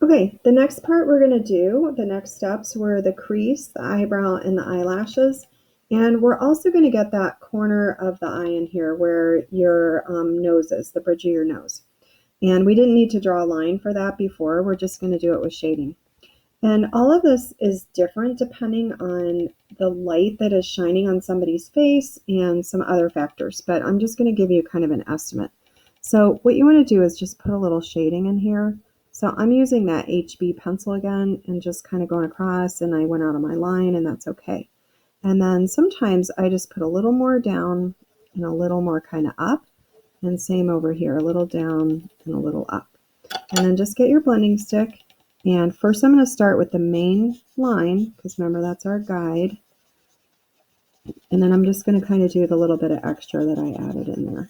Okay, the next part we're going to do, the next steps were the crease, the eyebrow, and the eyelashes. And we're also going to get that corner of the eye in here where your nose is, the bridge of your nose. And we didn't need to draw a line for that before. We're just going to do it with shading. And all of this is different depending on the light that is shining on somebody's face and some other factors. But I'm just going to give you kind of an estimate. So what you want to do is just put a little shading in here. So I'm using that HB pencil again and just kind of going across, and I went out of my line, and that's okay. And then sometimes I just put a little more down and a little more kind of up, and same over here, a little down and a little up. And then just get your blending stick, and first I'm going to start with the main line, because remember that's our guide. And then I'm just going to kind of do the little bit of extra that I added in there.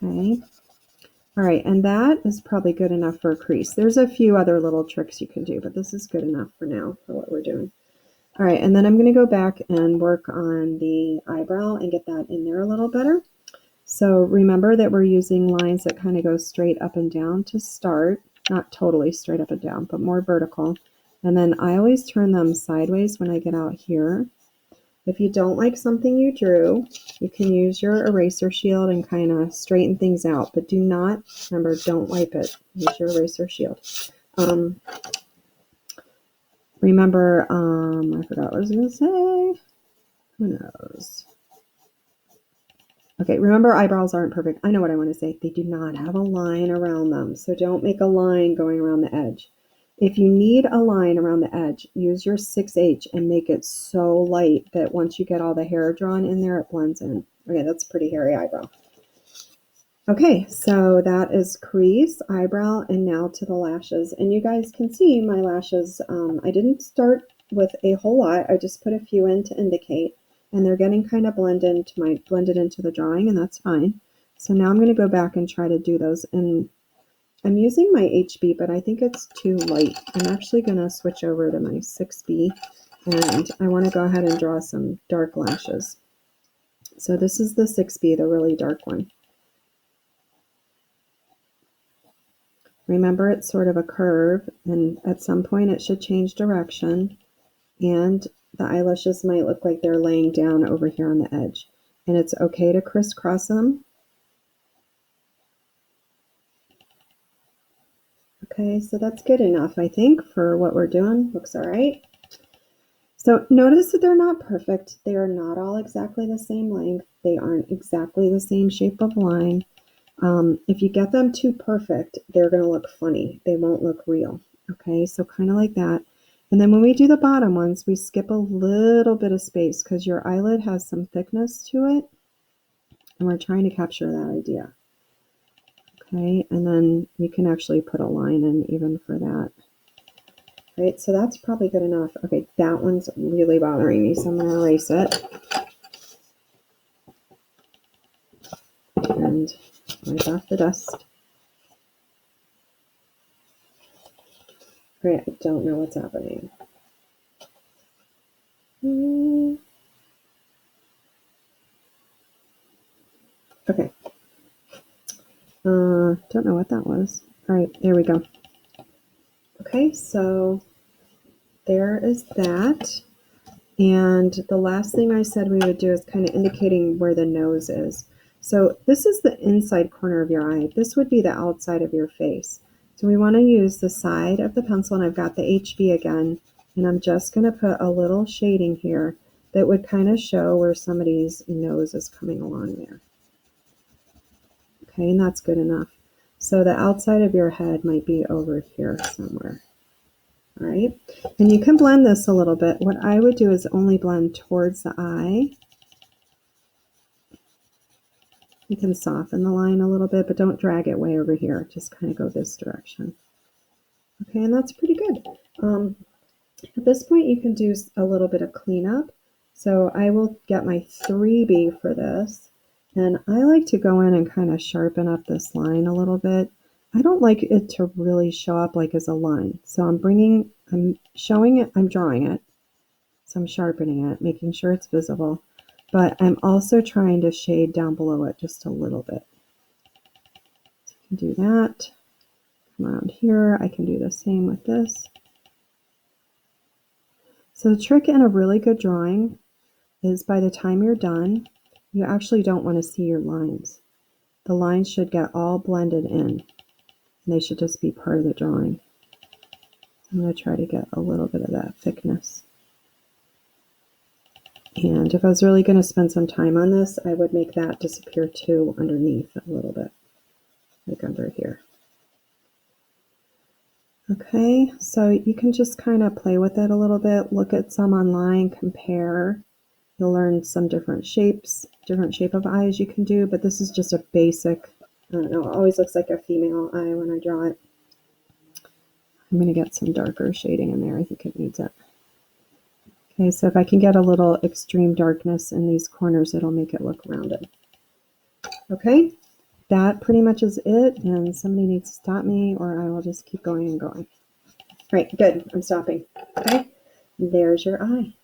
Okay. All right, and that is probably good enough for a crease. There's a few other little tricks you can do, but this is good enough for now for what we're doing. All right, and then I'm going to go back and work on the eyebrow and get that in there a little better. So remember that we're using lines that kind of go straight up and down to start, not totally straight up and down, but more vertical. And then I always turn them sideways when I get out here. If you don't like something you drew, you can use your eraser shield and kind of straighten things out, but do not, remember, don't wipe it. Use your eraser shield. Remember, I forgot what I was going to say. Who knows? Okay, remember eyebrows aren't perfect. I know what I want to say. They do not have a line around them, so don't make a line going around the edge. If you need a line around the edge, use your 6H and make it so light that once you get all the hair drawn in there, it blends in. Okay, that's a pretty hairy eyebrow. Okay, so that is crease, eyebrow, and now to the lashes. And you guys can see my lashes. I didn't start with a whole lot. I just put a few in to indicate. And they're getting kind of blended into the drawing, and that's fine. So now I'm going to go back and try to do those. And I'm using my HB, but I think it's too light. I'm actually going to switch over to my 6B, and I want to go ahead and draw some dark lashes. So this is the 6B, the really dark one. Remember, it's sort of a curve, and at some point it should change direction, and the eyelashes might look like they're laying down over here on the edge. And it's okay to crisscross them. Okay, so that's good enough, I think, for what we're doing. Looks all right. So notice that they're not perfect. They are not all exactly the same length. They aren't exactly the same shape of line. If you get them too perfect, they're going to look funny. They won't look real. Okay, so kind of like that. And then when we do the bottom ones, we skip a little bit of space because your eyelid has some thickness to it. And we're trying to capture that idea. Okay, and then you can actually put a line in even for that. Right, so that's probably good enough. Okay, that one's really bothering me, so I'm going to erase it. And wipe off the dust. Right, I don't know what's happening. Okay. Don't know what that was. All right, there we go. Okay, so there is that. And the last thing I said we would do is kind of indicating where the nose is. So this is the inside corner of your eye. This would be the outside of your face. So we want to use the side of the pencil, and I've got the HB again, and I'm just going to put a little shading here that would kind of show where somebody's nose is coming along there. Okay, and that's good enough. So the outside of your head might be over here somewhere. All right, and you can blend this a little bit. What I would do is only blend towards the eye. You can soften the line a little bit, but don't drag it way over here. Just kind of go this direction. Okay, and that's pretty good. At this point, you can do a little bit of cleanup. So I will get my 3B for this. And I like to go in and kind of sharpen up this line a little bit. I don't like it to really show up like as a line. So I'm showing it, I'm drawing it. So I'm sharpening it, making sure it's visible. But I'm also trying to shade down below it just a little bit. So you can do that. come around here. I can do the same with this. So the trick in a really good drawing is by the time you're done, you actually don't want to see your lines. The lines should get all blended in, and they should just be part of the drawing. I'm going to try to get a little bit of that thickness. And if I was really going to spend some time on this, I would make that disappear too underneath a little bit, like under here. Okay, so you can just kind of play with it a little bit, look at some online, compare. You'll learn some different shapes, different shape of eyes you can do, but this is just a basic, I don't know, it always looks like a female eye when I draw it. I'm going to get some darker shading in there. I think it needs it. Okay, so if I can get a little extreme darkness in these corners, it'll make it look rounded. Okay, that pretty much is it, and somebody needs to stop me or I will just keep going and going. Right, good, I'm stopping. Okay, there's your eye.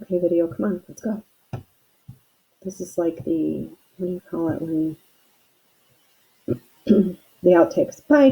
Okay, video, come on, let's go. This is like the, what do you call it when, the outtakes. Bye.